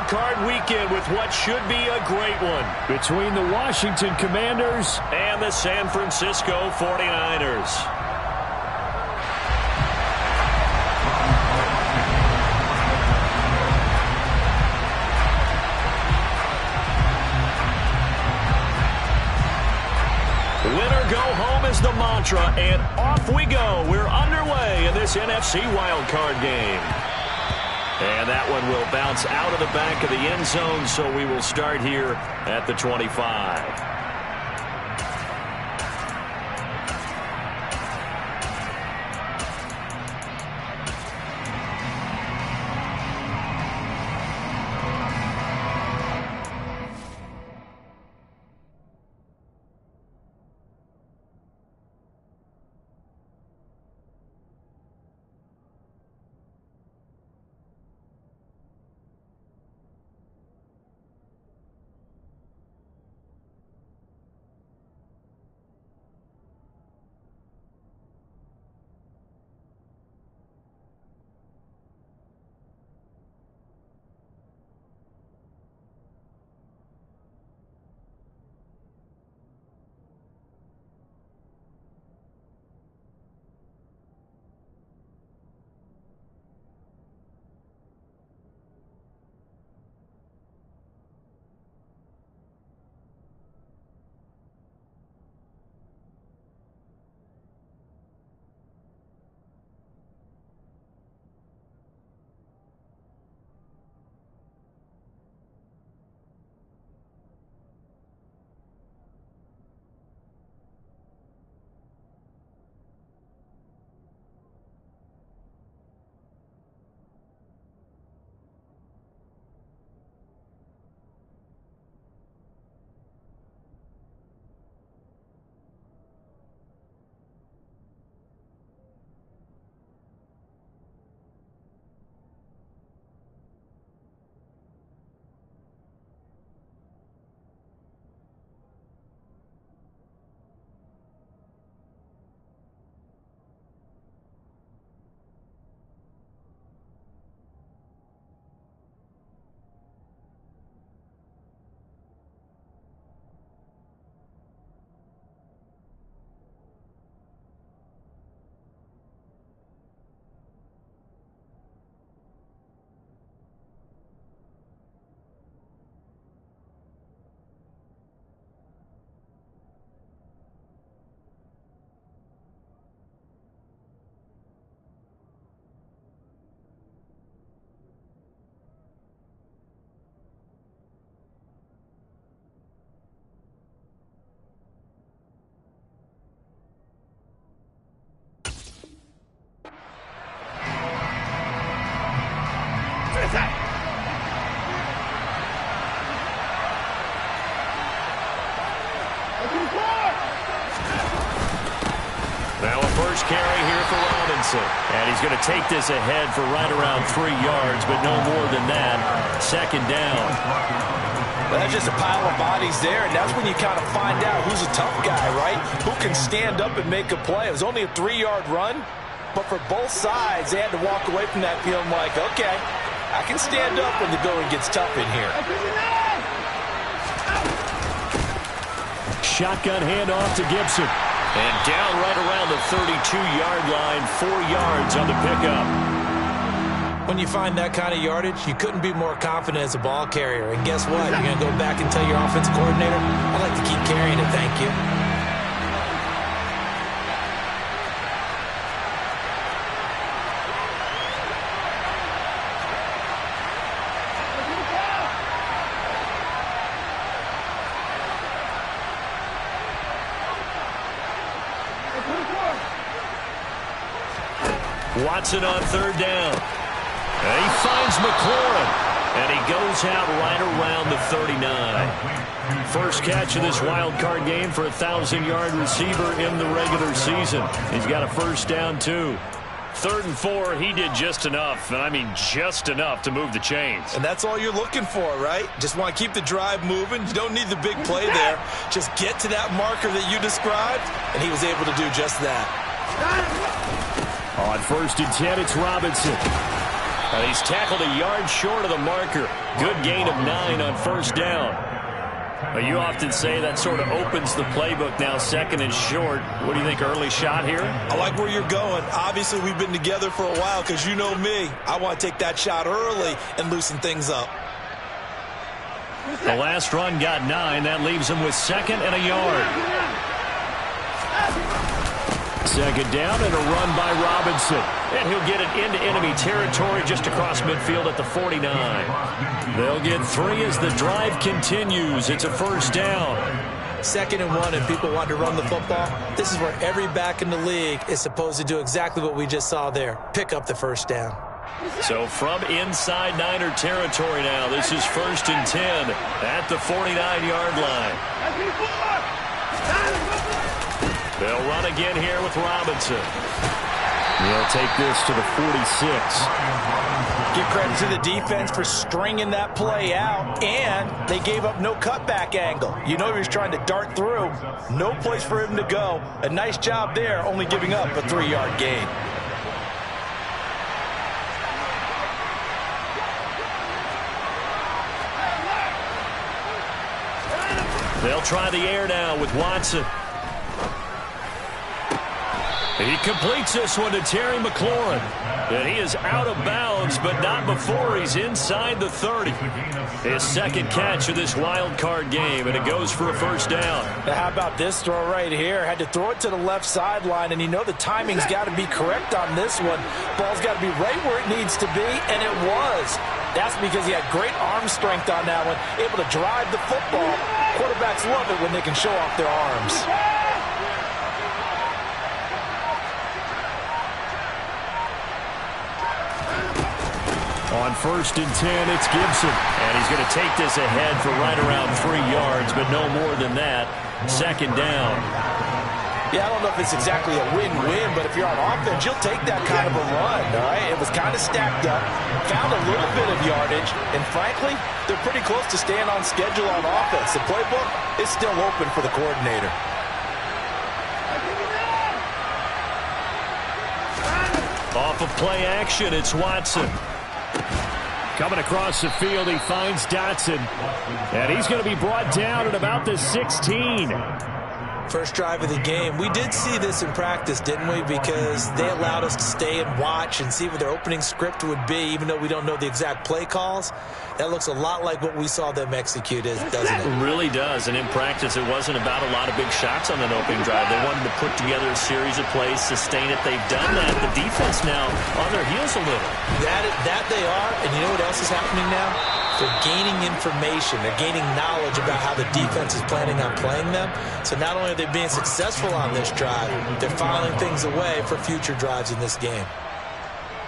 wild card weekend with what should be a great one between the Washington Commanders and the San Francisco 49ers. Winner go home is the mantra, and off we go. We're underway in this NFC wildcard game. And that one will bounce out of the back of the end zone, so we will start here at the 25. Now a first carry here for Robinson. And he's going to take this ahead for right around 3 yards, but no more than that. Second down. Well, that's just a pile of bodies there, and that's when you kind of find out who's a tough guy, right? Who can stand up and make a play. It was only a 3-yard run, but for both sides, they had to walk away from that feeling like, okay, I can stand up when the going gets tough in here. Shotgun handoff to Gibson. And down right around the 32-yard line, 4 yards on the pickup. When you find that kind of yardage, you couldn't be more confident as a ball carrier. And guess what? You're going to go back and tell your offensive coordinator, I'd like to keep carrying it, thank you. Watson on third down. And he finds McLaurin. And he goes out right around the 39. First catch of this wild card game for a 1,000-yard receiver in the regular season. He's got a first down, too. 3rd and 4, he did just enough, and I mean just enough to move the chains. And that's all you're looking for, right? Just want to keep the drive moving. You don't need the big play there. Just get to that marker that you described, and he was able to do just that. On 1st and 10, it's Robinson. And he's tackled a yard short of the marker. Good gain of 9 on first down. You often say that sort of opens the playbook now, second and short. What do you think, early shot here? I like where you're going. Obviously, we've been together for a while because you know me. I want to take that shot early and loosen things up. The last run got 9. That leaves him with second and a yard. Second down and a run by Robinson. And he'll get it into enemy territory just across midfield at the 49. They'll get 3 as the drive continues. It's a first down. 2nd and 1 and people want to run the football. This is where every back in the league is supposed to do exactly what we just saw there. Pick up the first down. So from inside Niner territory now, this is 1st and 10 at the 49-yard line. They'll run again here with Robinson. He'll take this to the 46. Give credit to the defense for stringing that play out, and they gave up no cutback angle. You know he was trying to dart through. No place for him to go. A nice job there, only giving up a 3-yard gain. They'll try the air now with Watson. He completes this one to Terry McLaurin. And he is out of bounds, but not before he's inside the 30. His second catch of this wild card game, and it goes for a first down. Now how about this throw right here? Had to throw it to the left sideline, and you know the timing's got to be correct on this one. Ball's got to be right where it needs to be, and it was. That's because he had great arm strength on that one, able to drive the football. Quarterbacks love it when they can show off their arms. On 1st and 10, it's Gibson. And he's going to take this ahead for right around 3 yards, but no more than that. 2nd down. Yeah, I don't know if it's exactly a win-win, but if you're on offense, you'll take that kind of a run, all right? It was kind of stacked up, found a little bit of yardage, and frankly, they're pretty close to staying on schedule on offense. The playbook is still open for the coordinator. Off of play action, it's Watson. Coming across the field, he finds Dotson. And he's going to be brought down at about the 16. First drive of the game. We did see this in practice, didn't we? Because they allowed us to stay and watch and see what their opening script would be, even though we don't know the exact play calls. That looks a lot like what we saw them execute, doesn't it? It really does. And in practice, it wasn't about a lot of big shots on that opening drive. They wanted to put together a series of plays, sustain it. They've done that. The defense now on their heels a little. That they are. And you know what else is happening now? They're gaining information. They're gaining knowledge about how the defense is planning on playing them. So not only are they being successful on this drive, they're filing things away for future drives in this game.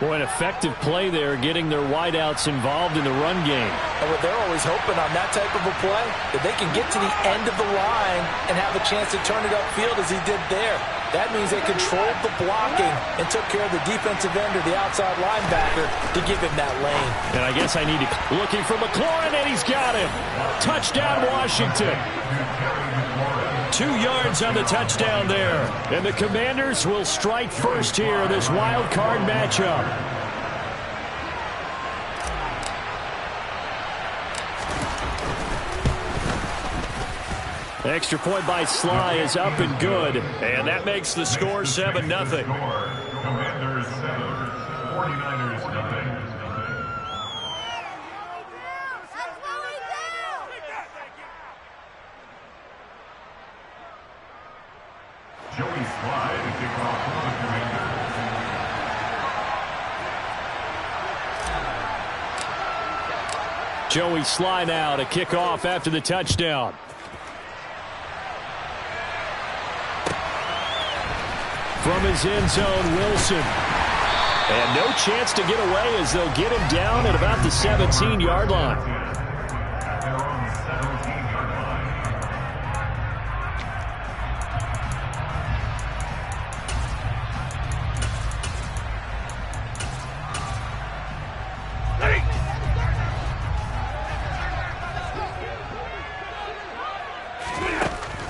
Boy, an effective play there, getting their wideouts involved in the run game. And what they're always hoping on that type of a play, that they can get to the end of the line and have a chance to turn it upfield as he did there. That means they controlled the blocking and took care of the defensive end or the outside linebacker to give him that lane. And I guess I need to... Looking for McLaurin, and he's got him. Touchdown, Washington. 2 yards on the touchdown there. And the Commanders will strike first here in this wild card matchup. Extra point by Sly is up and good. And that makes the score 7-0. Commanders 7, 49ers 9. Joey Sly to kick off for the Commanders. Joey Sly now to kick off after the touchdown. From his end zone, Wilson. And no chance to get away as they'll get him down at about the 17-yard line.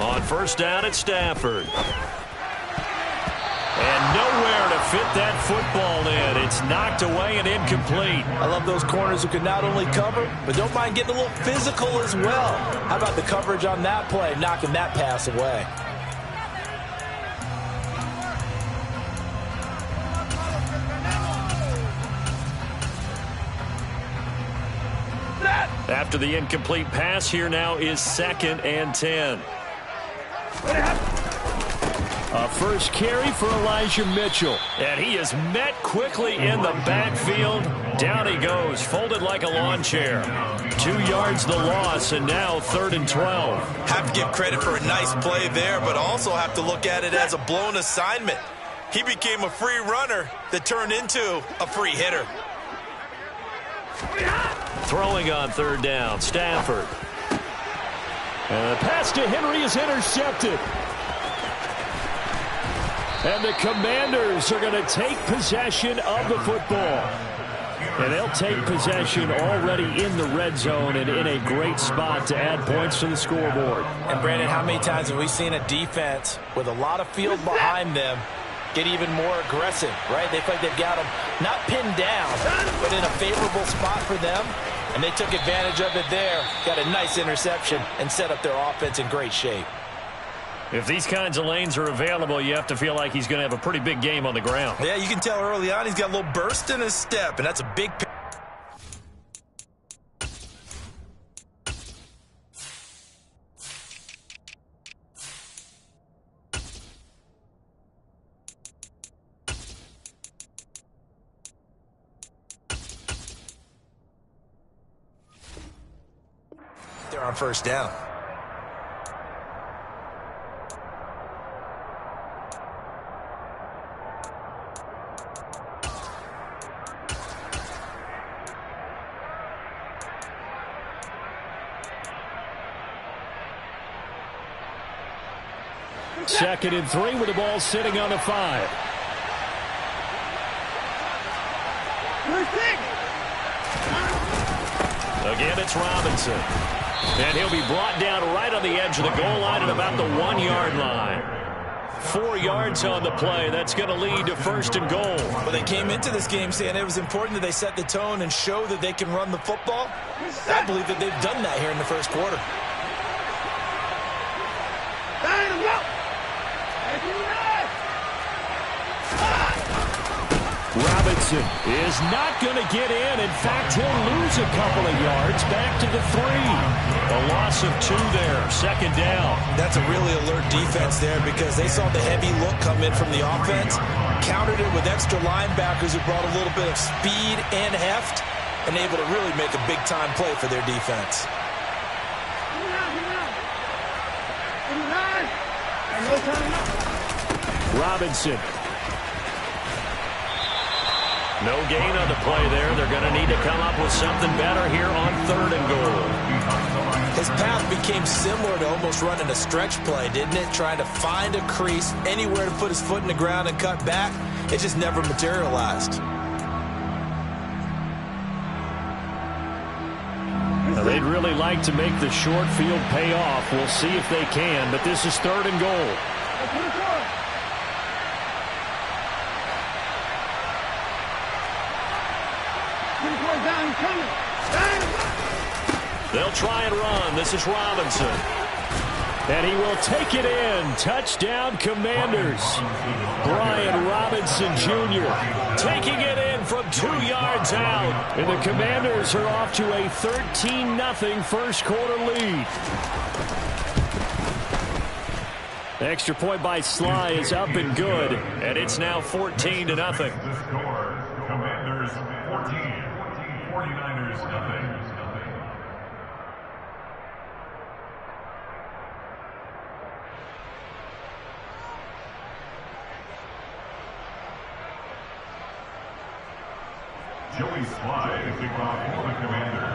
On first down at Stafford. And nowhere to fit that football in. It's knocked away and incomplete. I love those corners who can not only cover, but don't mind getting a little physical as well. How about the coverage on that play, knocking that pass away? After the incomplete pass, here now is 2nd and 10. A first carry for Elijah Mitchell. And he is met quickly in the backfield. Down he goes, folded like a lawn chair. 2 yards the loss, and now 3rd and 12. Have to give credit for a nice play there, but also have to look at it as a blown assignment. He became a free runner that turned into a free hitter. Throwing on 3rd down, Stafford. And the pass to Henry is intercepted. And the Commanders are going to take possession of the football. And they'll take possession already in the red zone and in a great spot to add points to the scoreboard. And, Brandon, how many times have we seen a defense with a lot of field behind them get even more aggressive, right? They feel like they've got them not pinned down, but in a favorable spot for them. And they took advantage of it there, got a nice interception, and set up their offense in great shape. If these kinds of lanes are available, you have to feel like he's going to have a pretty big game on the ground. Yeah, you can tell early on he's got a little burst in his step, and that's a big pick. They're on 1st down. Second and 3 with the ball sitting on the 5. Again, it's Robinson. And he'll be brought down right on the edge of the goal line at about the 1-yard line. 4 yards on the play. That's going to lead to 1st and goal. Well, they came into this game saying it was important that they set the tone and show that they can run the football. I believe that they've done that here in the 1st quarter. Robinson is not going to get in. In fact, he'll lose a couple of yards back to the 3. A loss of 2 there. 2nd down. That's a really alert defense there because they saw the heavy look come in from the offense, countered it with extra linebackers who brought a little bit of speed and heft, and able to really make a big-time play for their defense. Robinson. No gain on the play there. They're going to need to come up with something better here on 3rd and goal. His path became similar to almost running a stretch play, didn't it? Trying to find a crease, anywhere to put his foot in the ground and cut back. It just never materialized. Now, they'd really like to make the short field pay off. We'll see if they can, but this is 3rd and goal. They'll try and run. This is Robinson. And he will take it in. Touchdown, Commanders. Brian Robinson Jr. taking it in from 2 yards out. And the Commanders are off to a 13-0 first quarter lead. The extra point by Sly is up and good. And it's now 14-0. The score, Commanders 14, 49ers nothing. Joey Sly to kick off for the Commanders.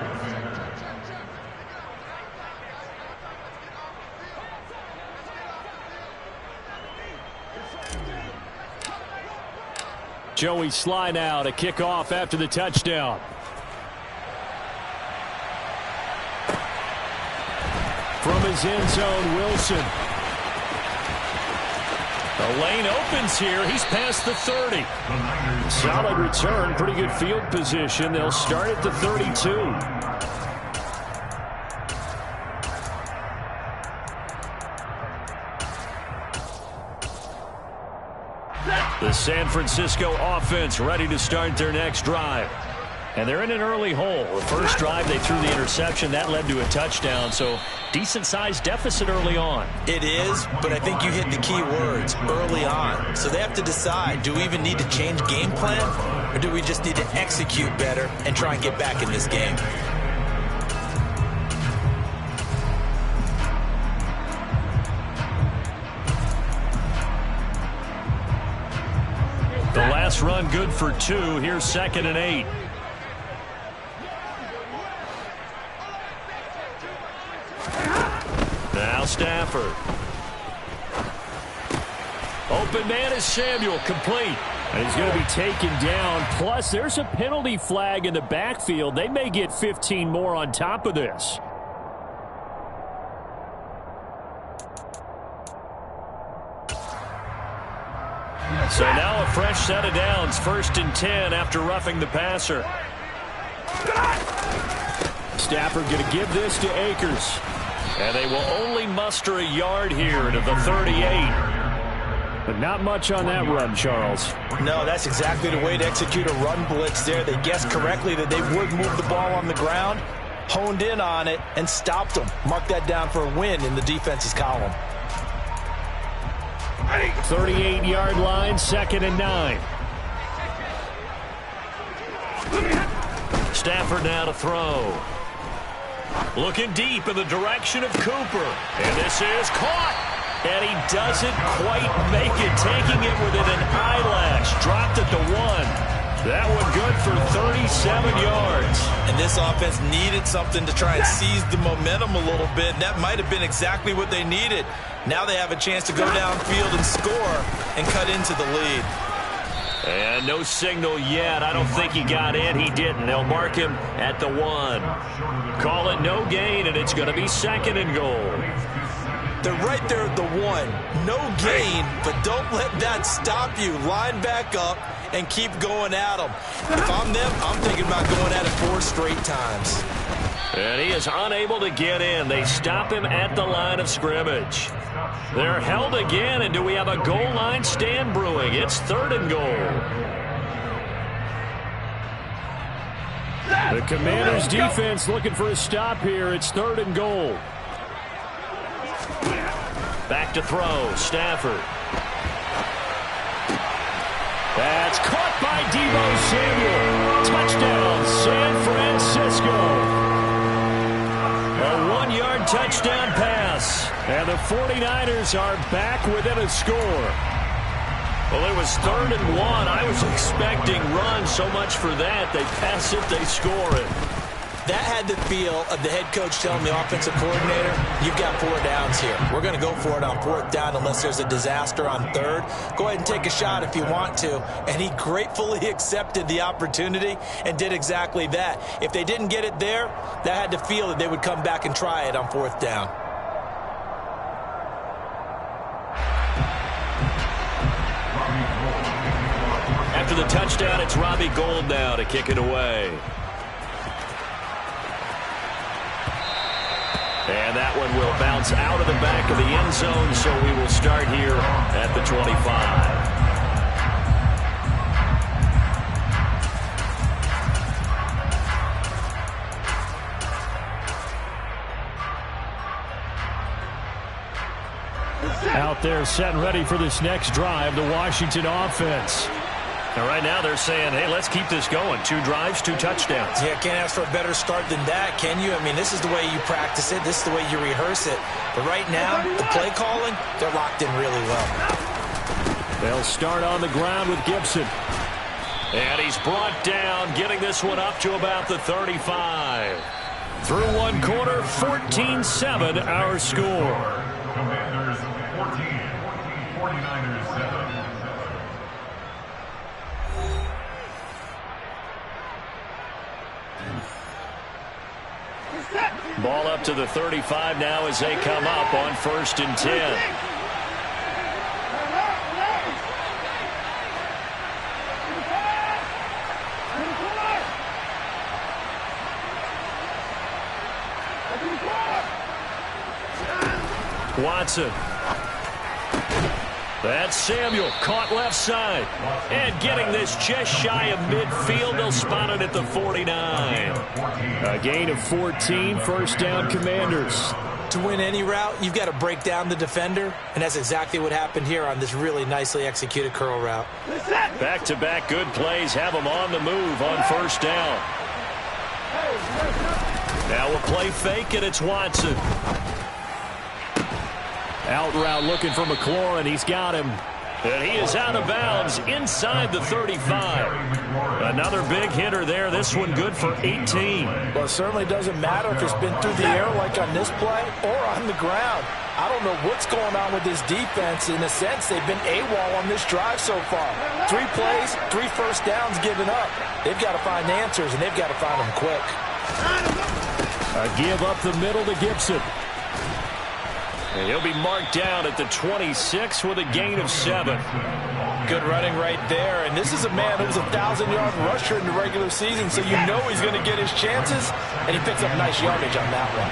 Joey Sly now to kick off after the touchdown. From his end zone, Wilson. The lane opens here. He's past the 30. Solid return. Pretty good field position. They'll start at the 32. The San Francisco offense ready to start their next drive. And they're in an early hole. The first drive, they threw the interception. That led to a touchdown. So decent-sized deficit early on. It is, but I think you hit the key words, early on. So they have to decide, do we even need to change game plan? Or do we just need to execute better and try and get back in this game? The last run good for 2. Here's 2nd and 8. Now Stafford. Open man is Samuel, complete. And he's going to be taken down. Plus, there's a penalty flag in the backfield. They may get 15 more on top of this. So now a fresh set of downs. 1st and 10 after roughing the passer. Stafford going to give this to Akers. And they will only muster a yard here to the 38. But not much on that run, Charles. No, that's exactly the way to execute a run blitz there. They guessed correctly that they would move the ball on the ground, honed in on it, and stopped them. Mark that down for a win in the defense's column. 38-yard line, 2nd and 9. Stafford now to throw. Looking deep in the direction of Cooper. And this is caught. And he doesn't quite make it, taking it within an eyelash. Dropped at the 1. That one good for 37 yards. And this offense needed something to try and seize the momentum a little bit. That might have been exactly what they needed. Now they have a chance to go downfield and score and cut into the lead. And no signal yet. I don't think he got in. He didn't. They'll mark him at the 1. Call it no gain, and it's going to be 2nd and goal. They're right there at the 1. No gain, but don't let that stop you. Line back up and keep going at them. If I'm them, I'm thinking about going at it 4 straight times. And he is unable to get in. They stop him at the line of scrimmage. They're held again, and do we have a goal line stand brewing? It's 3rd and goal. The Commanders' defense looking for a stop here. It's 3rd and goal. Back to throw. Stafford. That's caught by Deebo Samuel. Touchdown, San Francisco. A 1-yard touchdown pass. And the 49ers are back within a score. Well, it was 3rd and 1. I was expecting run. So much for that. They pass it, they score it. That had the feel of the head coach telling the offensive coordinator, you've got 4 downs here. We're going to go for it on 4th down unless there's a disaster on 3rd. Go ahead and take a shot if you want to. And he gratefully accepted the opportunity and did exactly that. If they didn't get it there, that had to feel that they would come back and try it on 4th down. After the touchdown, it's Robbie Gould now to kick it away. And that one will bounce out of the back of the end zone, so we will start here at the 25. Out there set and ready for this next drive, the Washington offense. And right now they're saying, hey, let's keep this going. 2 drives, 2 touchdowns. Yeah, can't ask for a better start than that, can you? I mean, this is the way you practice it. This is the way you rehearse it. But right now, the play calling, they're locked in really well. They'll start on the ground with Gibson. And he's brought down, getting this one up to about the 35. Through 1 quarter, 14-7 our score. Commanders 14, 49ers 7. Ball up to the 35 now as they come up on 1st and 10. Watson. That's Samuel, caught left side. And getting this just shy of midfield, they'll spot it at the 49. A gain of 14, first down, Commanders. To win any route, you've got to break down the defender, and that's exactly what happened here on this really nicely executed curl route. Back-to-back good plays have them on the move on first down. Now a play fake, and it's Watson. Out route looking for McLaurin. He's got him. And he is out of bounds inside the 35. Another big hitter there. This one good for 18. Well, it certainly doesn't matter if it's been through the air like on this play or on the ground. I don't know what's going on with this defense. In a sense, they've been AWOL on this drive so far. 3 plays, 3 first downs given up. They've got to find answers, and they've got to find them quick. A give up the middle to Gibson. And he'll be marked down at the 26 with a gain of 7. Good running right there. And this is a man who was a 1,000-yard rusher in the regular season, so you know he's going to get his chances. And he picks up nice yardage on that one.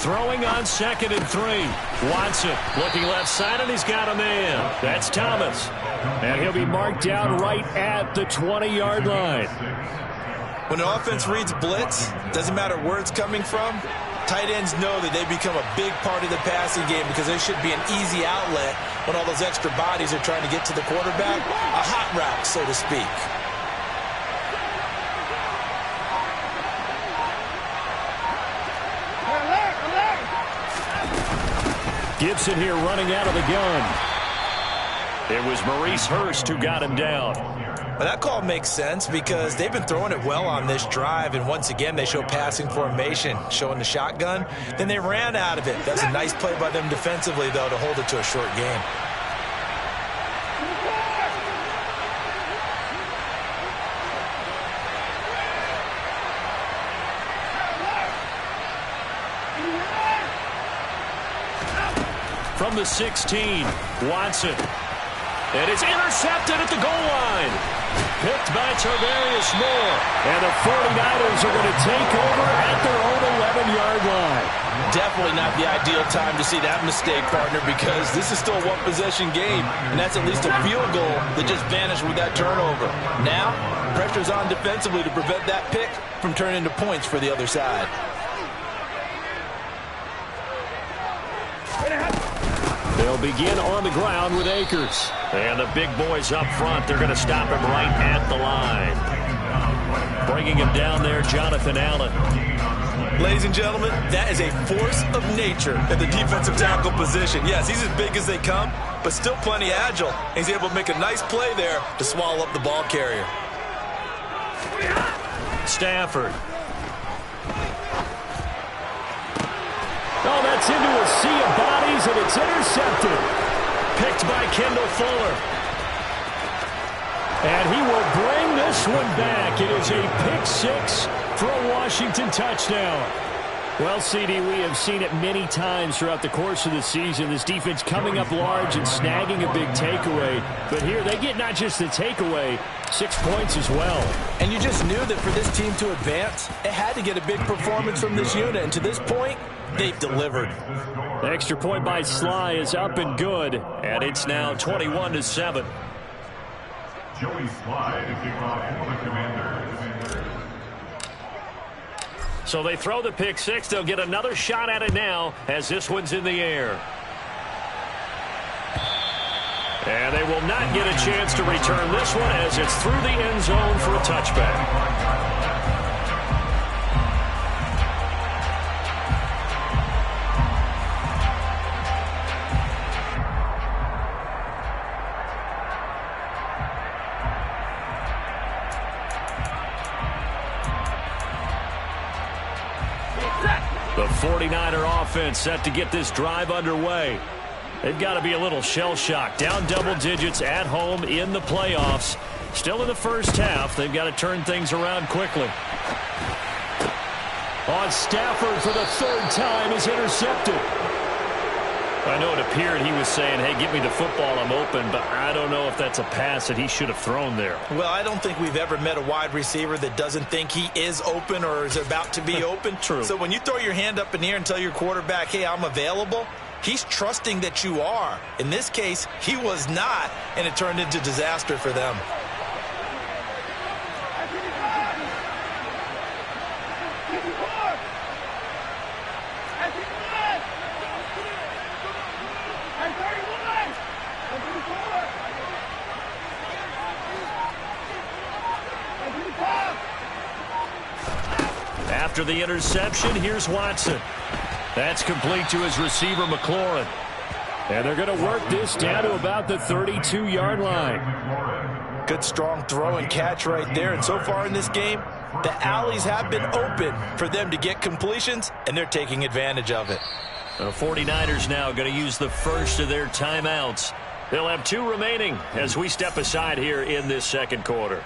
Throwing on 2nd and 3. Watson looking left side, and he's got a man. That's Thomas. And he'll be marked down right at the 20-yard line. When the offense reads blitz, doesn't matter where it's coming from, tight ends know that they become a big part of the passing game because there should be an easy outlet when all those extra bodies are trying to get to the quarterback. A hot route, so to speak. Gibson here running out of the gun. It was Maurice Hurst who got him down. Well, that call makes sense because they've been throwing it well on this drive, and once again they show passing formation, showing the shotgun. Then they ran out of it. That's a nice play by them defensively, though, to hold it to a short game. From the 16, Watson. And it's intercepted at the goal line. Picked by Tarvarius Moore. And the 49ers are going to take over at their own 11-yard line. Definitely not the ideal time to see that mistake, partner, because this is still a one-possession game, and that's at least a field goal that just vanished with that turnover. Now, pressure's on defensively to prevent that pick from turning into points for the other side. They'll begin on the ground with Akers. And the big boys up front, they're going to stop him right at the line. Bringing him down there, Jonathan Allen. Ladies and gentlemen, that is a force of nature at the defensive tackle position. Yes, he's as big as they come, but still plenty agile. He's able to make a nice play there to swallow up the ball carrier. Stafford. Oh, that's into a sea of bodies, and it's intercepted. Picked by Kendall Fuller. And he will bring this one back. It is a pick 6 for a Washington touchdown. Well, CD, we have seen it many times throughout the course of the season. This defense coming up large and snagging a big takeaway. But here they get not just the takeaway, 6 points as well. And you just knew that for this team to advance, it had to get a big performance from this unit. And to this point, they've delivered. The extra point by Sly is up and good. And it's now 21-7. Joey Sly to kick off for the Commanders. So they throw the pick 6. They'll get another shot at it now as this one's in the air. And they will not get a chance to return this one as it's through the end zone for a touchback. The 49er offense set to get this drive underway. They've got to be a little shell-shocked. Down double digits at home in the playoffs. Still in the first half. They've got to turn things around quickly. On Stafford for the third time is intercepted. I know it appeared he was saying, hey, give me the football, I'm open, but I don't know if that's a pass that he should have thrown there. Well, I don't think we've ever met a wide receiver that doesn't think he is open or is about to be open. True. So when you throw your hand up in the air and tell your quarterback, hey, I'm available, he's trusting that you are. In this case, he was not, and it turned into disaster for them. After the interception, here's Watson. That's complete to his receiver, McLaurin. And they're going to work this down to about the 32-yard line. Good strong throw and catch right there. And so far in this game, the alleys have been open for them to get completions, and they're taking advantage of it. The 49ers now going to use the first of their timeouts. They'll have 2 remaining as we step aside here in this second quarter.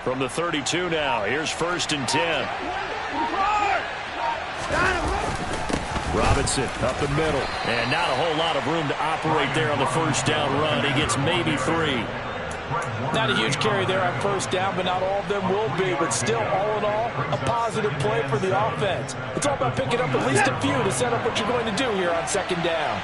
From the 32 now, here's 1st and 10. Robinson up the middle. And not a whole lot of room to operate there on the first down run. He gets maybe 3. Not a huge carry there on first down, but not all of them will be. But still, all in all, a positive play for the offense. It's all about picking up at least a few to set up what you're going to do here on second down.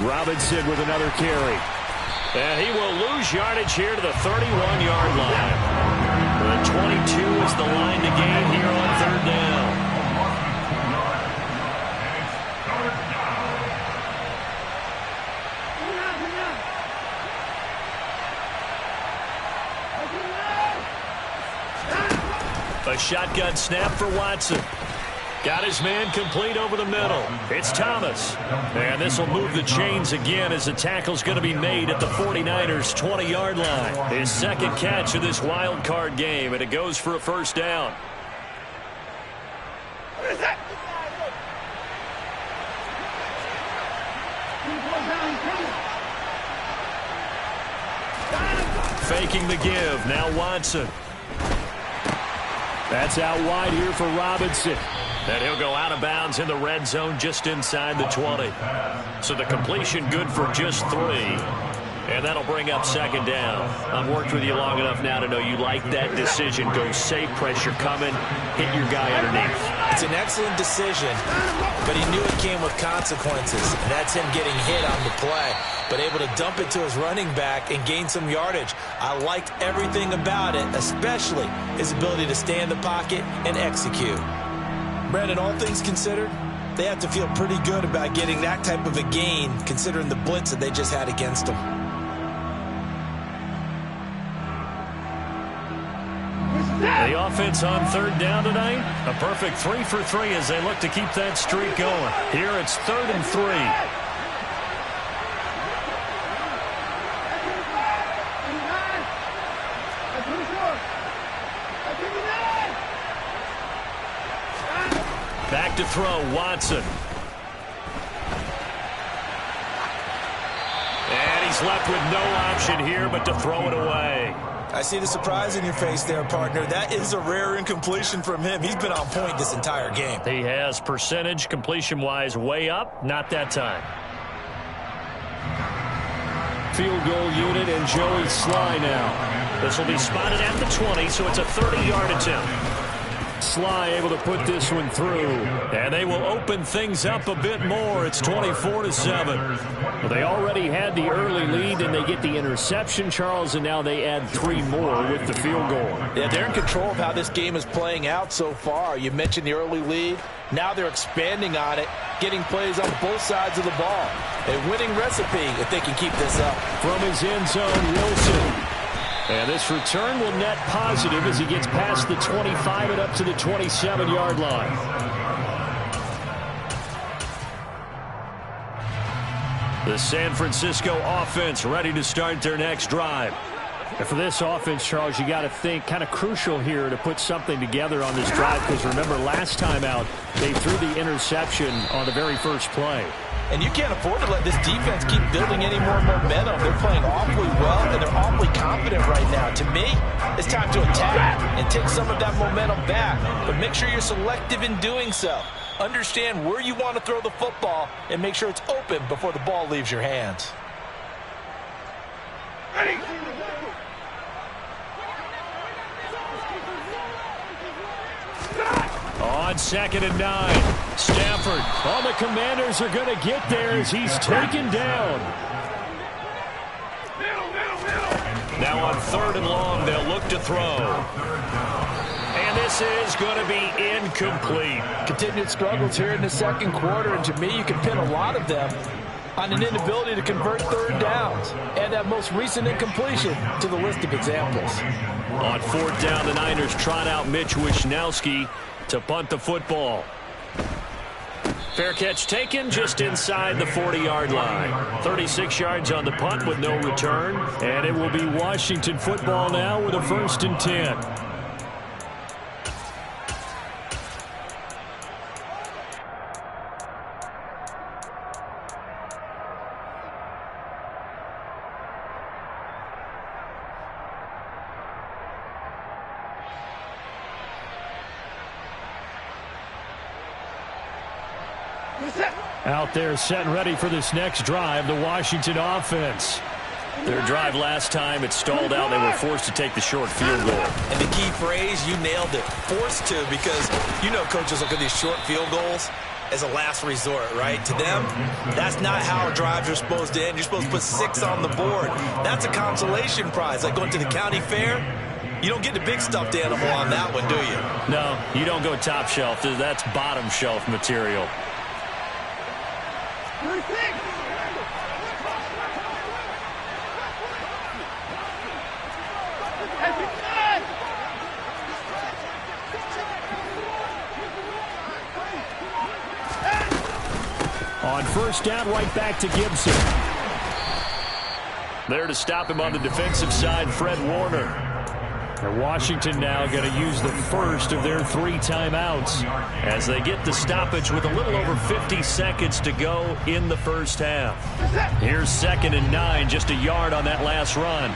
Robinson with another carry. And he will lose yardage here to the 31-yard line. The 22 is the line to gain here on third down. A shotgun snap for Watson. Got his man complete over the middle. It's Thomas. And this will move the chains again as the tackle's going to be made at the 49ers' 20-yard line. His second catch of this wild card game, and it goes for a first down. Faking the give. Now Watson. That's out wide here for Robinson. And he'll go out of bounds in the red zone just inside the 20. So the completion good for just 3. And that'll bring up second down. I've worked with you long enough now to know you like that decision. Go safe, pressure coming, hit your guy underneath. It's an excellent decision, but he knew it came with consequences. And that's him getting hit on the play, but able to dump it to his running back and gain some yardage. I liked everything about it, especially his ability to stay in the pocket and execute. Brandon, all things considered, they have to feel pretty good about getting that type of a gain, considering the blitz that they just had against them. The offense on third down tonight, a perfect 3 for 3 as they look to keep that streak going. Here it's 3rd and 3. Back to throw, Watson. And he's left with no option here but to throw it away. I see the surprise in your face there, partner. That is a rare incompletion from him. He's been on point this entire game. He has percentage completion-wise way up, not that time. Field goal unit and Joey Sly now. This will be spotted at the 20, so it's a 30-yard attempt. Sly able to put this one through. And they will open things up a bit more. It's 24-7. Well, they already had the early lead, and they get the interception, Charles, and now they add 3 more with the field goal. Yeah, they're in control of how this game is playing out so far. You mentioned the early lead. Now they're expanding on it, getting plays on both sides of the ball. A winning recipe if they can keep this up. From his end zone, Wilson. And this return will net positive as he gets past the 25 and up to the 27-yard line. The San Francisco offense ready to start their next drive. And for this offense, Charles, you got to think kind of crucial here to put something together on this drive, because remember last time out they threw the interception on the very first play. And you can't afford to let this defense keep building any more momentum. They're playing awfully well, and they're awfully confident right now. To me, it's time to attack and take some of that momentum back. But make sure you're selective in doing so. Understand where you want to throw the football and make sure it's open before the ball leaves your hands. Ready. On 2nd and 9. Stafford. All the Commanders are going to get there as he's taken down. Now on 3rd and long, they'll look to throw. And this is going to be incomplete. Continued struggles here in the second quarter, and to me, you can pin a lot of them on an inability to convert 3rd downs. Add that most recent incompletion to the list of examples. On 4th down, the Niners trot out Mitch Wishnowsky to punt the football. Fair catch taken just inside the 40-yard line. 36 yards on the punt with no return. And it will be Washington football now with a 1st and 10. Out there set and ready for this next drive, the Washington offense. Their drive last time, it stalled out. They were forced to take the short field goal. And the key phrase, you nailed it, forced to, because you know coaches look at these short field goals as a last resort, right? To them, that's not how drives are supposed to end. You're supposed to put 6 on the board. That's a consolation prize, like going to the county fair. You don't get the big stuffed animal on that one, do you? No, you don't go top shelf. That's bottom shelf material. On 1st down, right back to Gibson. There to stop him on the defensive side, Fred Warner. And Washington now going to use the first of their 3 timeouts as they get the stoppage with a little over 50 seconds to go in the first half. Here's 2nd and 9, just a yard on that last run.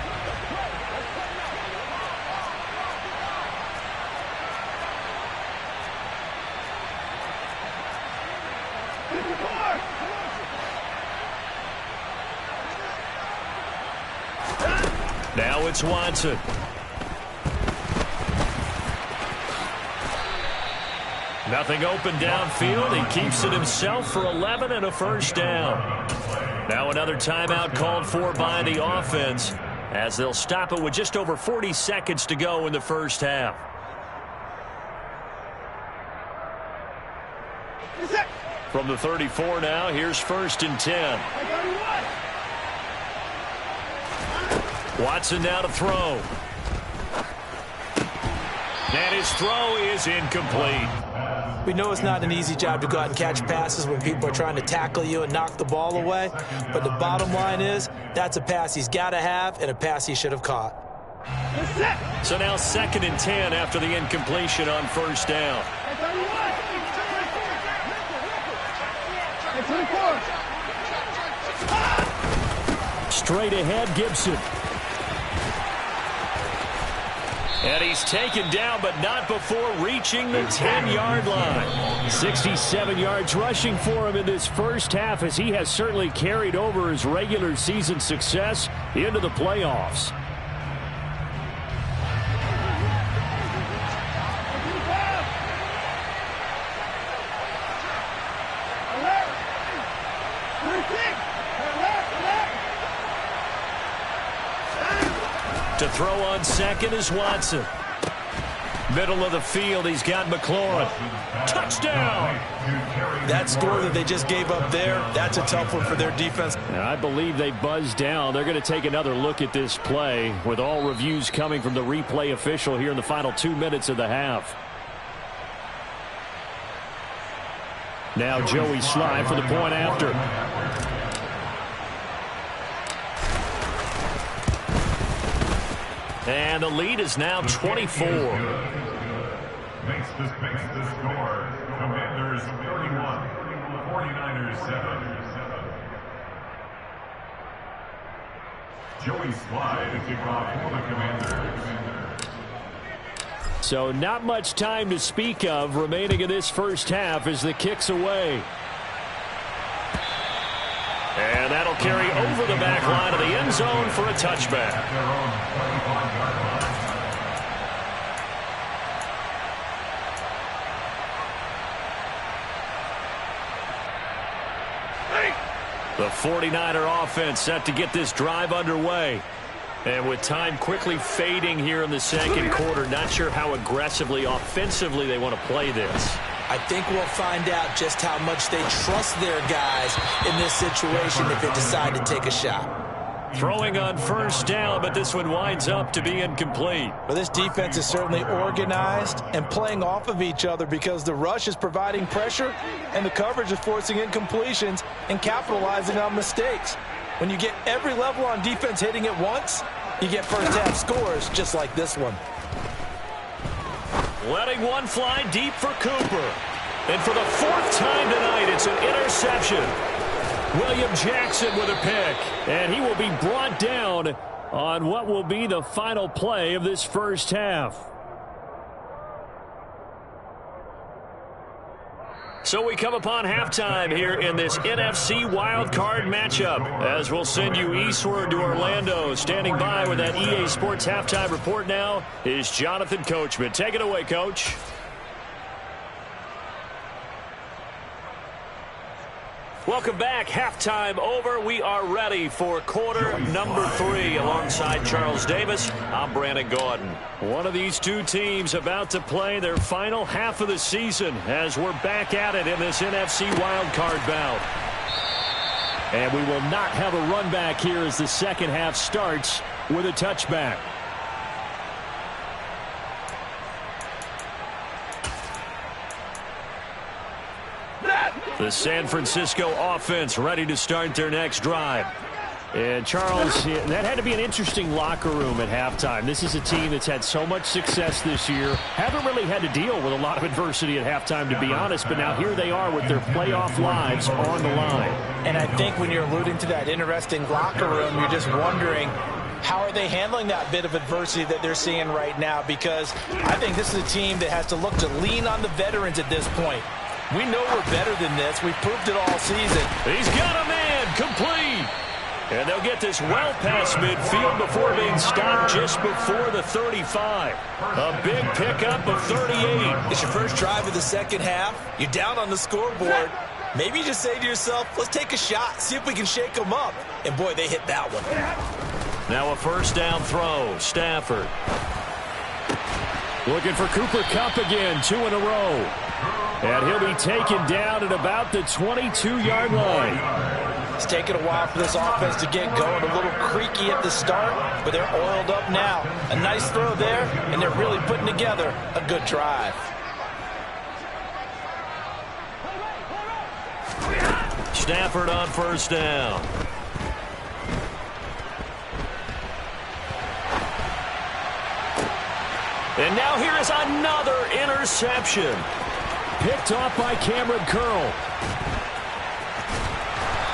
Now it's Watson. Nothing open downfield. He keeps it himself for 11 and a 1st down. Now another timeout called for by the offense as they'll stop it with just over 40 seconds to go in the first half. From the 34 now, here's 1st and 10. Watson now to throw. And his throw is incomplete. We know it's not an easy job to go out and catch passes when people are trying to tackle you and knock the ball away. But the bottom line is, that's a pass he's got to have and a pass he should have caught. So now 2nd and 10 after the incompletion on 1st down. Straight ahead, Gibson. And he's taken down, but not before reaching the 10-yard line. 67 yards rushing for him in this first half, as he has certainly carried over his regular season success into the playoffs. To throw on second is Watson. Middle of the field, he's got McLaurin. Touchdown! That score that they just gave up there, that's a tough one for their defense. And I believe they buzzed down. They're going to take another look at this play with all reviews coming from the replay official here in the final 2 minutes of the half. Now Joey Slye for the point after. And the lead is now 24. Makes the score. Commanders 31, 49ers 7. Joey Slye to kick off for the Commanders. So not much time to speak of remaining in this first half as the kick's away. And that'll carry over the back line of the end zone for a touchback. The 49er offense set to get this drive underway. And with time quickly fading here in the second quarter, not sure how aggressively, offensively they want to play this. I think we'll find out just how much they trust their guys in this situation if they decide to take a shot. Throwing on first down, but this one winds up to be incomplete. Well, this defense is certainly organized and playing off of each other because the rush is providing pressure and the coverage is forcing incompletions and capitalizing on mistakes. When you get every level on defense hitting at once, you get first half scores just like this one. Letting one fly deep for Cooper. And for the fourth time tonight, it's an interception. William Jackson with a pick. And he will be brought down on what will be the final play of this first half. So we come upon halftime here in this NFC wildcard matchup as we'll send you eastward to Orlando. Standing by with that EA Sports halftime report now is Jonathan Coachman. Take it away, Coach. Welcome back. Halftime over. We are ready for quarter number 3 alongside Charles Davis. I'm Brandon Gordon. One of these two teams about to play their final half of the season as we're back at it in this NFC wildcard bout. And we will not have a run back here as the second half starts with a touchback. The San Francisco offense ready to start their next drive. And Charles, that had to be an interesting locker room at halftime. This is a team that's had so much success this year. Haven't really had to deal with a lot of adversity at halftime, to be honest. But now here they are with their playoff lives on the line. And I think when you're alluding to that interesting locker room, you're just wondering, how are they handling that bit of adversity that they're seeing right now? Because I think this is a team that has to look to lean on the veterans at this point. We know we're better than this. We've proved it all season. He's got a man, complete. And they'll get this well past midfield before being stopped just before the 35. A big pickup of 38. It's your first drive of the second half. You're down on the scoreboard. Maybe you just say to yourself, let's take a shot, see if we can shake them up. And, boy, they hit that one. Now a first down throw. Stafford. Looking for Cooper Kupp again, 2 in a row. And he'll be taken down at about the 22-yard line. It's taken a while for this offense to get going. A little creaky at the start, but they're oiled up now. A nice throw there, and they're really putting together a good drive. Stafford on first down. And now here is another interception. Picked off by Cameron Curl.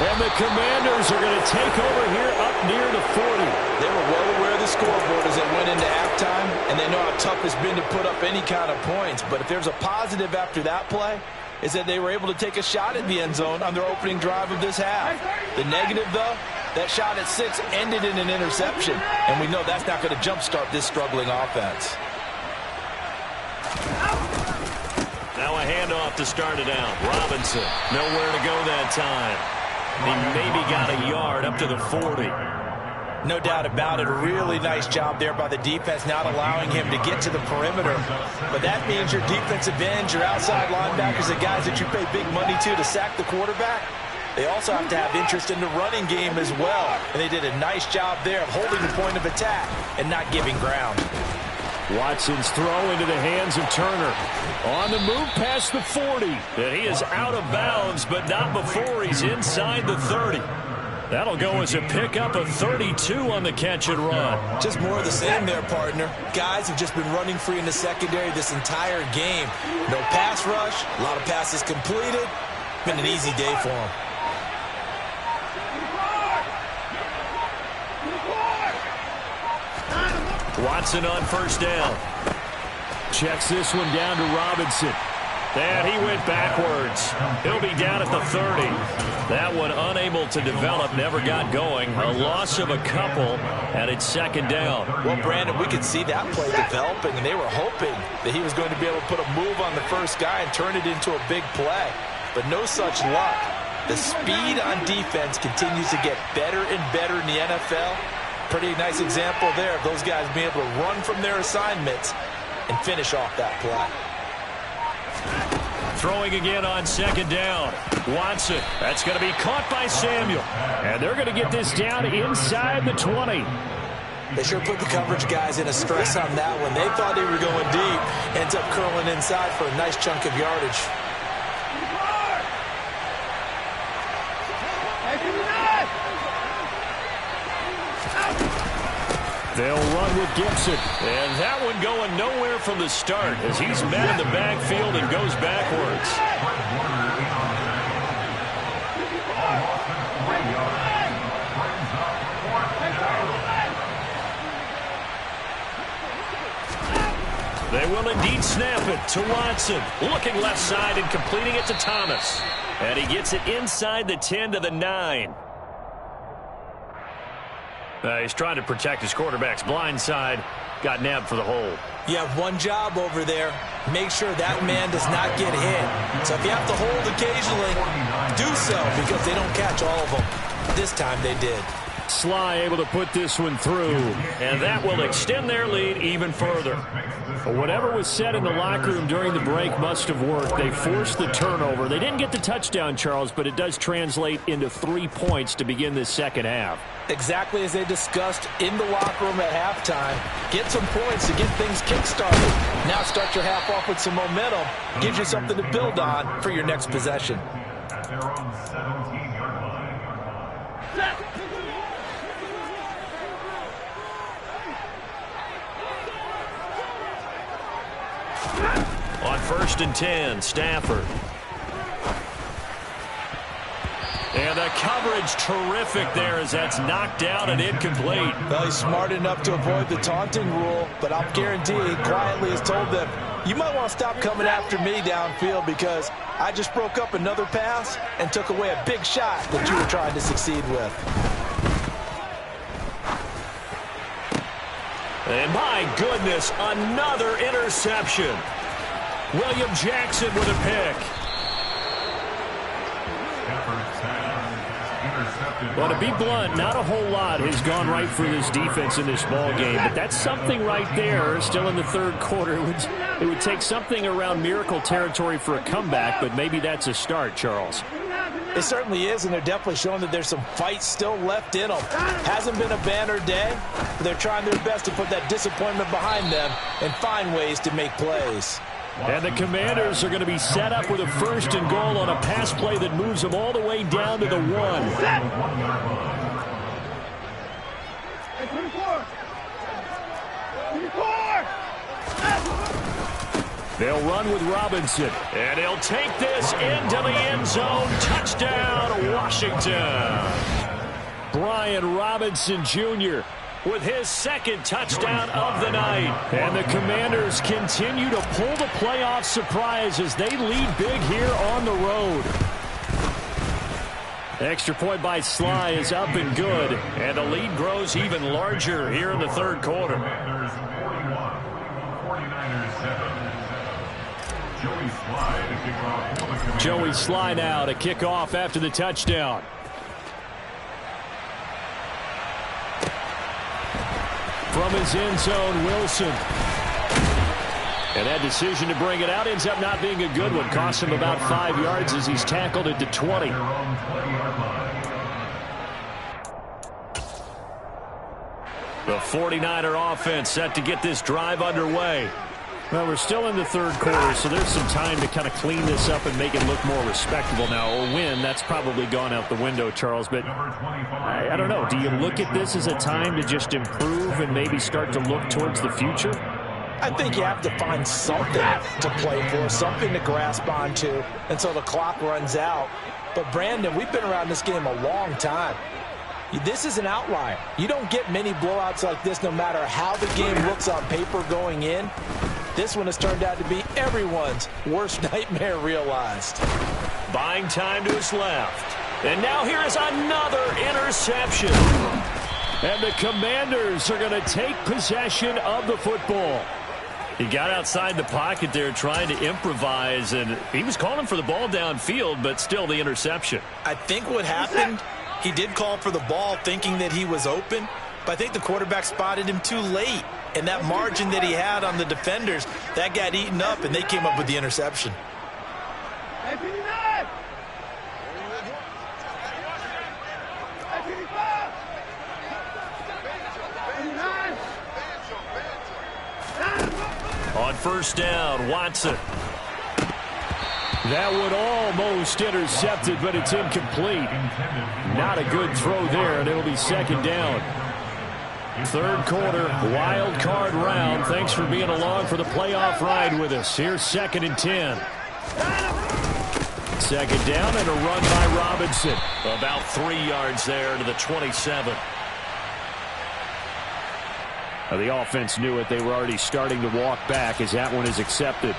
And the Commanders are going to take over here up near the 40. They were well aware of the scoreboard as they went into halftime, and they know how tough it's been to put up any kind of points. But if there's a positive after that play, is that they were able to take a shot at the end zone on their opening drive of this half. The negative, though, that shot at 6 ended in an interception, and we know that's not going to jumpstart this struggling offense. Now a handoff to start it out. Robinson, nowhere to go that time. He maybe got a yard up to the 40. No doubt about it. A really nice job there by the defense, not allowing him to get to the perimeter. But that means your defensive ends, your outside linebackers, the guys that you pay big money to sack the quarterback, they also have to have interest in the running game as well. And they did a nice job there of holding the point of attack and not giving ground. Watson's throw into the hands of Turner. On the move past the 40. And he is out of bounds, but not before he's inside the 30. That'll go as a pickup of 32 on the catch and run. Just more of the same there, partner. Guys have just been running free in the secondary this entire game. No pass rush, a lot of passes completed. Been an easy day for them. Watson on first down. Checks this one down to Robinson. And he went backwards. He'll be down at the 30. That one unable to develop, never got going. A loss of a couple, and it's second down. Well, Brandon, we could see that play developing, and they were hoping that he was going to be able to put a move on the first guy and turn it into a big play. But no such luck. The speed on defense continues to get better and better in the NFL. Pretty nice example there of those guys being able to run from their assignments and finish off that play. Throwing again on second down. Watson. That's going to be caught by Samuel. And they're going to get this down inside the 20. They sure put the coverage guys in a stress on that one. They thought they were going deep. Ends up curling inside for a nice chunk of yardage. They'll run with Gibson. And that one going nowhere from the start as he's met in the backfield and goes backwards. They will indeed snap it to Watson. Looking left side and completing it to Thomas. And he gets it inside the 10 to the 9. He's trying to protect his quarterback's blind side. Got nabbed for the hold. You have one job over there. Make sure that man does not get hit. So if you have to hold occasionally, do so because they don't catch all of them. This time they did. Sly able to put this one through, and that will extend their lead even further. But whatever was said in the locker room during the break must have worked. They forced the turnover. They didn't get the touchdown, Charles, but it does translate into 3 points to begin this second half. Exactly as they discussed in the locker room at halftime. Get some points to get things kick-started. Now start your half off with some momentum. Gives you something to build on for your next possession. At their own 17-yard line. On 1st and 10, Stafford. And the coverage terrific there as that's knocked down and incomplete. Well, he's smart enough to avoid the taunting rule, but I'll guarantee he quietly has told them, you might want to stop coming after me downfield because I just broke up another pass and took away a big shot that you were trying to succeed with. And my goodness, another interception. William Jackson with a pick. Well, to be blunt, not a whole lot has gone right for this defense in this ball game, but that's something right there. Still in the third quarter, it would take something around miracle territory for a comeback, but maybe that's a start, Charles. It certainly is, and they're definitely showing that there's some fight still left in them. Hasn't been a banner day, but they're trying their best to put that disappointment behind them and find ways to make plays. And the Commanders are going to be set up with a 1st and goal on a pass play that moves them all the way down to the 1. They'll run with Robinson, and he'll take this into the end zone. Touchdown, Washington. Brian Robinson Jr. with his 2nd touchdown of the night. And the Commanders continue to pull the playoff surprise as they lead big here on the road. Extra point by Sly is up and good, and the lead grows even larger here in the third quarter. Commanders 41, 49ers 7. Joey Sly to kick off for the Commanders. Joey Sly now to kick off after the touchdown. From his end zone, Wilson. And that decision to bring it out ends up not being a good one. Cost him about 5 yards as he's tackled it to 20. The 49er offense set to get this drive underway. Well, we're still in the third quarter, so there's some time to kind of clean this up and make it look more respectable now. A win, that's probably gone out the window, Charles. But I don't know. Do you look at this as a time to just improve and maybe start to look towards the future? I think you have to find something to play for, something to grasp onto until the clock runs out. But, Brandon, we've been around this game a long time. This is an outlier. You don't get many blowouts like this no matter how the game looks on paper going in. This one has turned out to be everyone's worst nightmare realized. Buying time to his left. And now here is another interception. And the Commanders are going to take possession of the football. He got outside the pocket there trying to improvise, and he was calling for the ball downfield, but still the interception. I think what happened, he did call for the ball thinking that he was open, but I think the quarterback spotted him too late. And that margin that he had on the defenders, that got eaten up, and they came up with the interception. On first down, Watson. That one almost intercepted, but it's incomplete. Not a good throw there, and it'll be second down. Third quarter, wild card round. Thanks for being along for the playoff ride with us. Here's 2nd and 10. Second down and a run by Robinson. About 3 yards there to the 27. Now, the offense knew it. They were already starting to walk back as that one is accepted.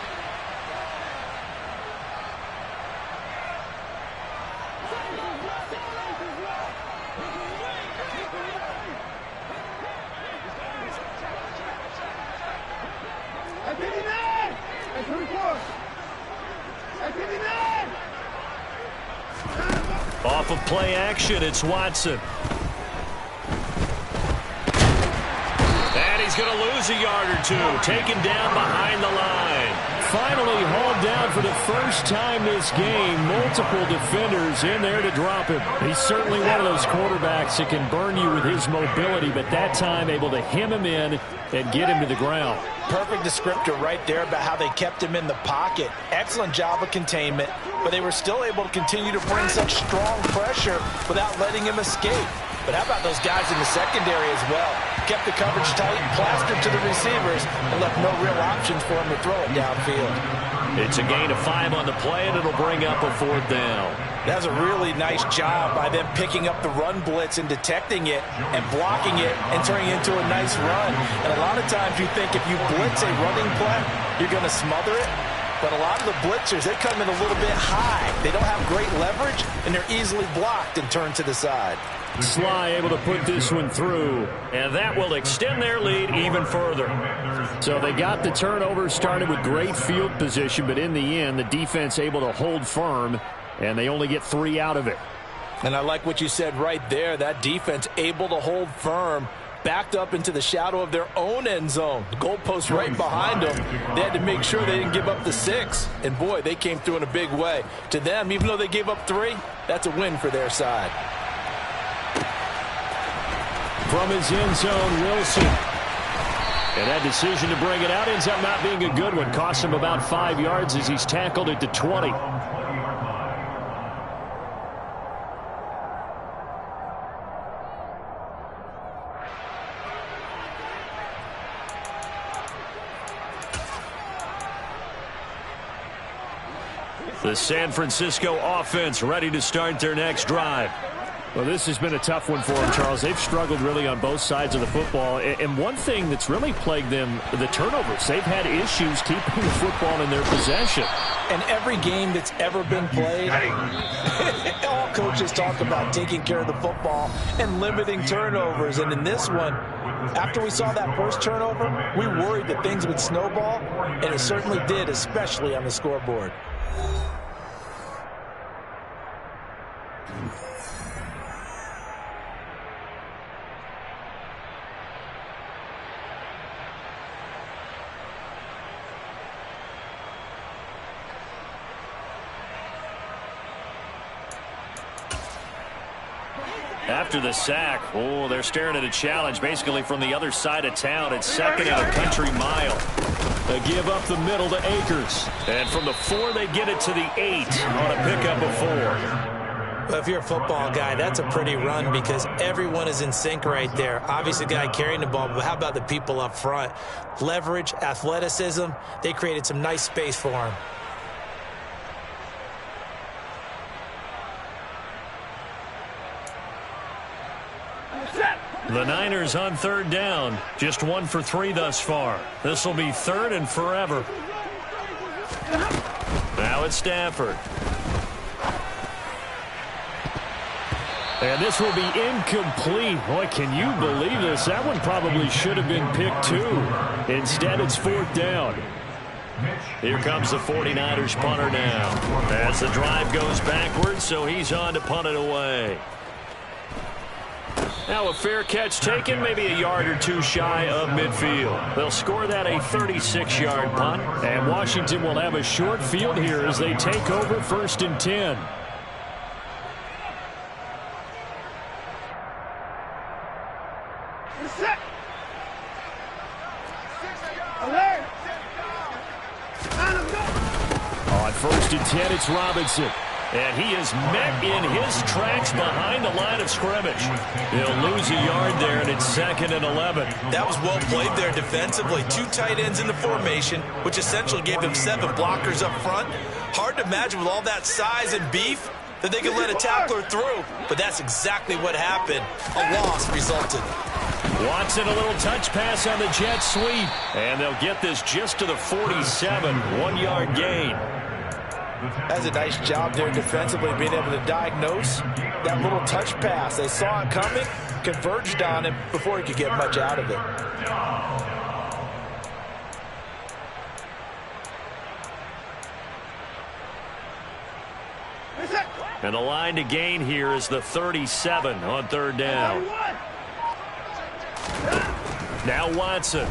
Off of play action, it's Watson. And he's going to lose a yard or two. Taken down behind the line. Finally hauled down for the first time this game. Multiple defenders in there to drop him. He's certainly one of those quarterbacks that can burn you with his mobility, but that time able to hem him in and get him to the ground. Perfect descriptor right there about how they kept him in the pocket. Excellent job of containment, but they were still able to continue to bring such strong pressure without letting him escape. But how about those guys in the secondary as well? Kept the coverage tight, plastered to the receivers, and left no real options for him to throw it downfield. It's a gain of 5 on the play, and it'll bring up a 4th down. That was a really nice job by them picking up the run blitz and detecting it and blocking it and turning it into a nice run. And a lot of times you think if you blitz a running play, you're going to smother it. But a lot of the blitzers, they come in a little bit high. They don't have great leverage, and they're easily blocked and turned to the side. Sly able to put this one through, and that will extend their lead even further. So they got the turnover, started with great field position, but in the end, the defense able to hold firm, and they only get 3 out of it. And I like what you said right there. That defense able to hold firm, backed up into the shadow of their own end zone. The goalpost right behind them. They had to make sure they didn't give up the 6. And, boy, they came through in a big way. To them, even though they gave up 3, that's a win for their side. From his end zone, Wilson. And that decision to bring it out ends up not being a good one. Cost him about 5 yards as he's tackled it to 20. The San Francisco offense ready to start their next drive. Well, this has been a tough one for them, Charles. They've struggled really on both sides of the football. And one thing that's really plagued them, the turnovers. They've had issues keeping the football in their possession. And every game that's ever been played, all coaches talk about taking care of the football and limiting turnovers. And in this one, after we saw that first turnover, we worried that things would snowball, and it certainly did, especially on the scoreboard. After the sack, oh, they're staring at a challenge basically from the other side of town. It's second and a country mile. They give up the middle to Akers. And from the 4, they get it to the 8 on a pickup of 4. Well, if you're a football guy, that's a pretty run because everyone is in sync right there. Obviously, the guy carrying the ball, but how about the people up front? Leverage, athleticism, they created some nice space for him. The Niners on 3rd down. Just 1 for 3 thus far. This will be 3rd and forever. Now it's Stafford. And this will be incomplete. Boy, can you believe this? That one probably should have been picked too. Instead, it's 4th down. Here comes the 49ers punter now. As the drive goes backwards, so he's on to punt it away. Now a fair catch taken, maybe a yard or 2 shy of midfield. They'll score that a 36-yard punt. And Washington will have a short field here as they take over 1st and 10. On 1st and 10, it's Robinson. And he is met in his tracks behind the line of scrimmage. He'll lose a yard there, and it's 2nd and 11. That was well played there defensively. 2 tight ends in the formation, which essentially gave them 7 blockers up front. Hard to imagine with all that size and beef that they could let a tackler through. But that's exactly what happened. A loss resulted. Watson, a little touch pass on the jet sweep. And they'll get this just to the 47, 1-yard gain. That's a nice job there defensively, being able to diagnose that little touch pass. They saw it coming, converged on him before he could get much out of it. And the line to gain here is the 37 on 3rd down. Now Watson.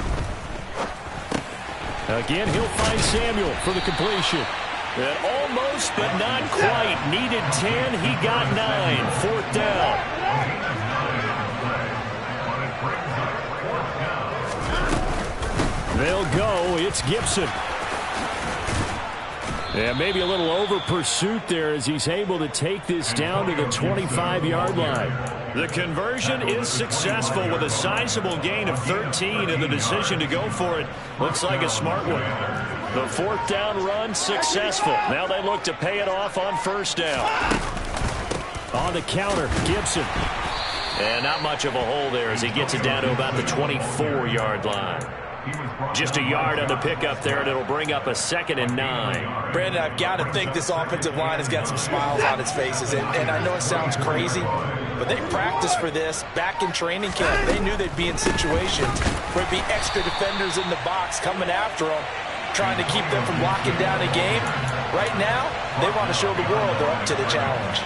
Again, he'll find Samuel for the completion. And almost, but not quite. Needed 10. He got 9. 4th down. They'll go. It's Gibson. And maybe a little over pursuit there as he's able to take this down to the 25-yard line. The conversion is successful with a sizable gain of 13, and the decision to go for it looks like a smart one. The 4th down run successful. Now they look to pay it off on 1st down. On the counter, Gibson. And not much of a hole there as he gets it down to about the 24-yard line. Just a yard on the pickup there, and it'll bring up a 2nd and 9. Brandon, I've got to think this offensive line has got some smiles on its faces. And I know it sounds crazy, but they practiced for this back in training camp. They knew they'd be in situations where there'd be extra defenders in the box coming after them, trying to keep them from locking down a game. Right now, they want to show the world they're up to the challenge.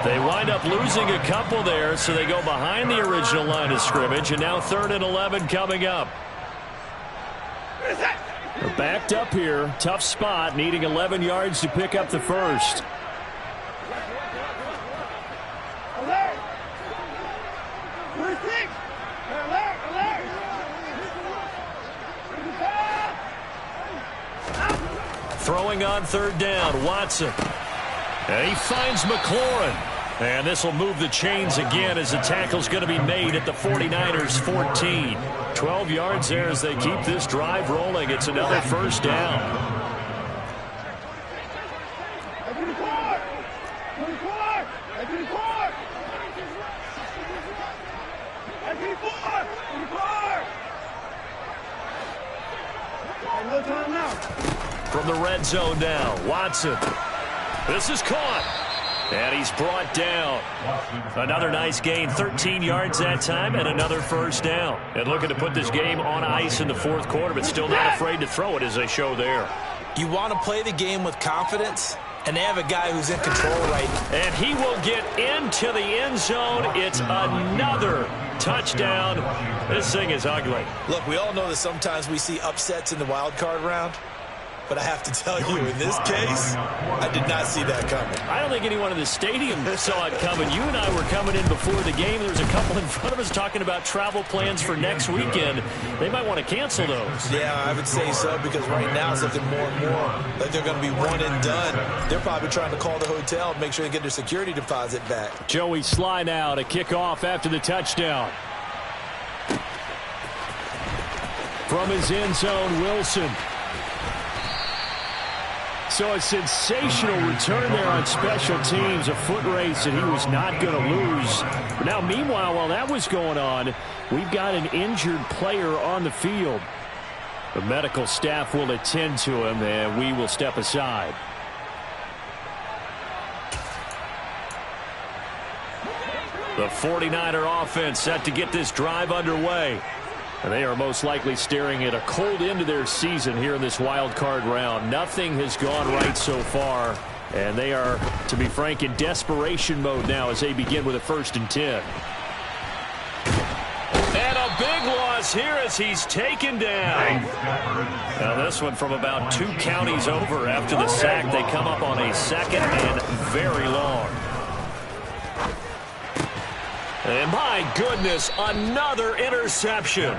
They wind up losing a couple there, so they go behind the original line of scrimmage, and now 3rd and 11 coming up. They're backed up here. Tough spot, needing 11 yards to pick up the 1st. Throwing on 3rd down, Watson. And he finds McLaurin. And this will move the chains again as the tackle's going to be made at the 49ers 14. 12 yards there as they keep this drive rolling. It's another 1st down. From the red zone now, Watson. This is caught. And he's brought down. Another nice gain, 13 yards that time, and another 1st down. And looking to put this game on ice in the 4th quarter, but still not afraid to throw it as they show there. You want to play the game with confidence, and they have a guy who's in control right now. And he will get into the end zone. It's another touchdown. This thing is ugly. Look, we all know that sometimes we see upsets in the wild card round. but I have to tell you, in this case, I did not see that coming. I don't think anyone in the stadium saw it coming. You and I were coming in before the game. There was a couple in front of us talking about travel plans for next weekend. They might want to cancel those. Yeah, I would say so, because right now it's looking more and more like they're going to be one and done. They're probably trying to call the hotel and make sure they get their security deposit back. Joey Sly now to kick off after the touchdown. From his end zone, Wilson. So a sensational return there on special teams, a foot race that he was not going to lose. Now, meanwhile, while that was going on, we've got an injured player on the field. The medical staff will attend to him, and we will step aside. The 49er offense set to get this drive underway. And they are most likely staring at a cold end to their season here in this wild card round. Nothing has gone right so far. And they are, to be frank, in desperation mode now as they begin with a 1st and 10. And a big loss here as he's taken down. Now this one from about 2 counties over. After the sack, they come up on a 2nd and very long. And my goodness, another interception.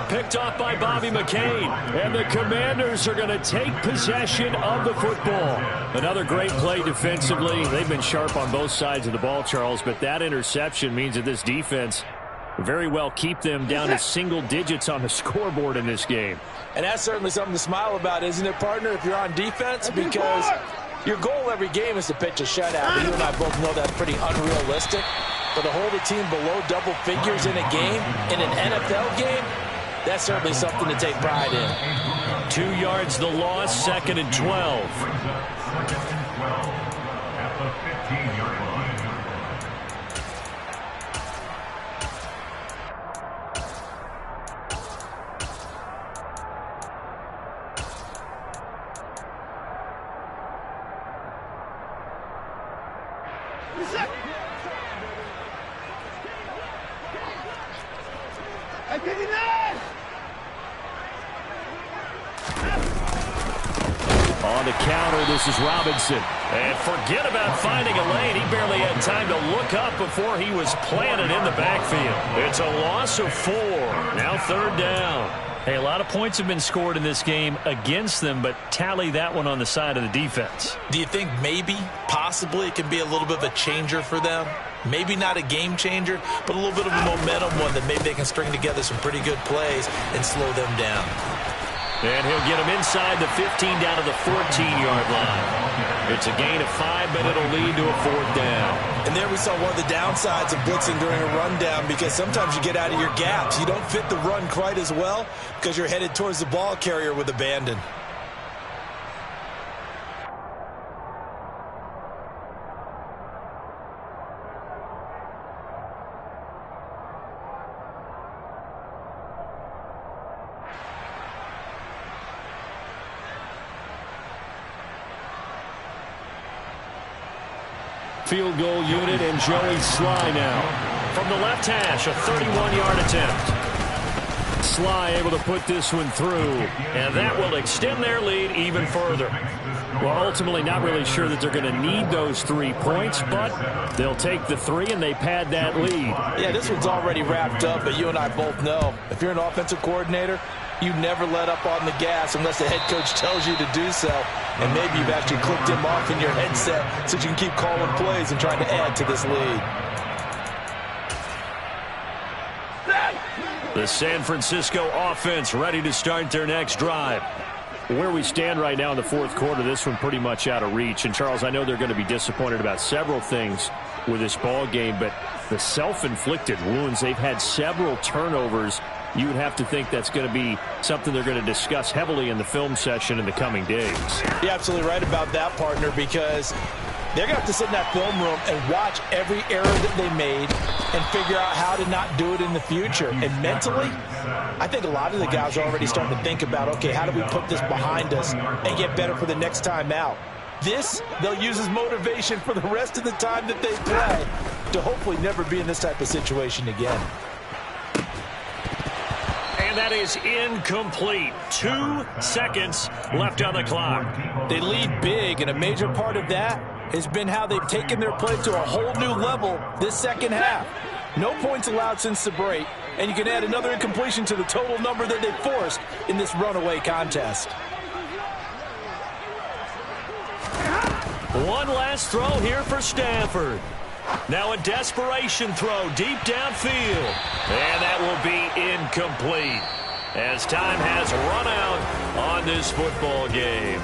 Picked off by Bobby McCain. And the Commanders are going to take possession of the football. Another great play defensively. They've been sharp on both sides of the ball, Charles, but that interception means that this defense very well keep them down to single digits on the scoreboard in this game. And that's certainly something to smile about, isn't it, partner, if you're on defense? Because your goal every game is to pitch a shutout. But you and I both know that's pretty unrealistic. But to hold a team below double figures in a game, in an NFL game, that's certainly something to take pride in. 2 yards the loss, 2nd and 12. 2nd and 12 at the 15-yard line. On the counter, this is Robinson. And forget about finding a lane. He barely had time to look up before he was planted in the backfield. It's a loss of 4. Now 3rd down. Hey, a lot of points have been scored in this game against them, but tally that one on the side of the defense. Do you think maybe, possibly, it can be a little bit of a changer for them? Maybe not a game changer, but a little bit of a momentum one that maybe they can string together some pretty good plays and slow them down. And he'll get him inside the 15 down to the 14-yard line. It's a gain of 5, but it'll lead to a 4th down. And there we saw one of the downsides of blitzing during a rundown, because sometimes you get out of your gaps. You don't fit the run quite as well because you're headed towards the ball carrier with abandon. Field goal unit and Joey Sly now. From the left hash, a 31-yard attempt. Sly able to put this one through, and that will extend their lead even further. Well, ultimately not really sure that they're going to need those 3 points, but they'll take the 3 and they pad that lead. Yeah, this one's already wrapped up, but you and I both know if you're an offensive coordinator, you never let up on the gas unless the head coach tells you to do so. And maybe you've actually clicked him off in your headset so you can keep calling plays and trying to add to this lead. The San Francisco offense ready to start their next drive. Where we stand right now in the 4th quarter, this one pretty much out of reach. And, Charles, I know they're going to be disappointed about several things with this ball game, but the self-inflicted wounds, they've had several turnovers. You would have to think that's going to be something they're going to discuss heavily in the film session in the coming days. You're absolutely right about that, partner, because they're going to have to sit in that film room and watch every error that they made and figure out how to not do it in the future. And mentally, I think a lot of the guys are already starting to think about, okay, how do we put this behind us and get better for the next time out? This, they'll use as motivation for the rest of the time that they play to hopefully never be in this type of situation again. And that is incomplete. 2 seconds left on the clock. They lead big, and a major part of that has been how they've taken their play to a whole new level this second half. No points allowed since the break, and you can add another incompletion to the total number that they forced in this runaway contest. One last throw here for Stanford. Now a desperation throw deep downfield. And that will be incomplete as time has run out on this football game.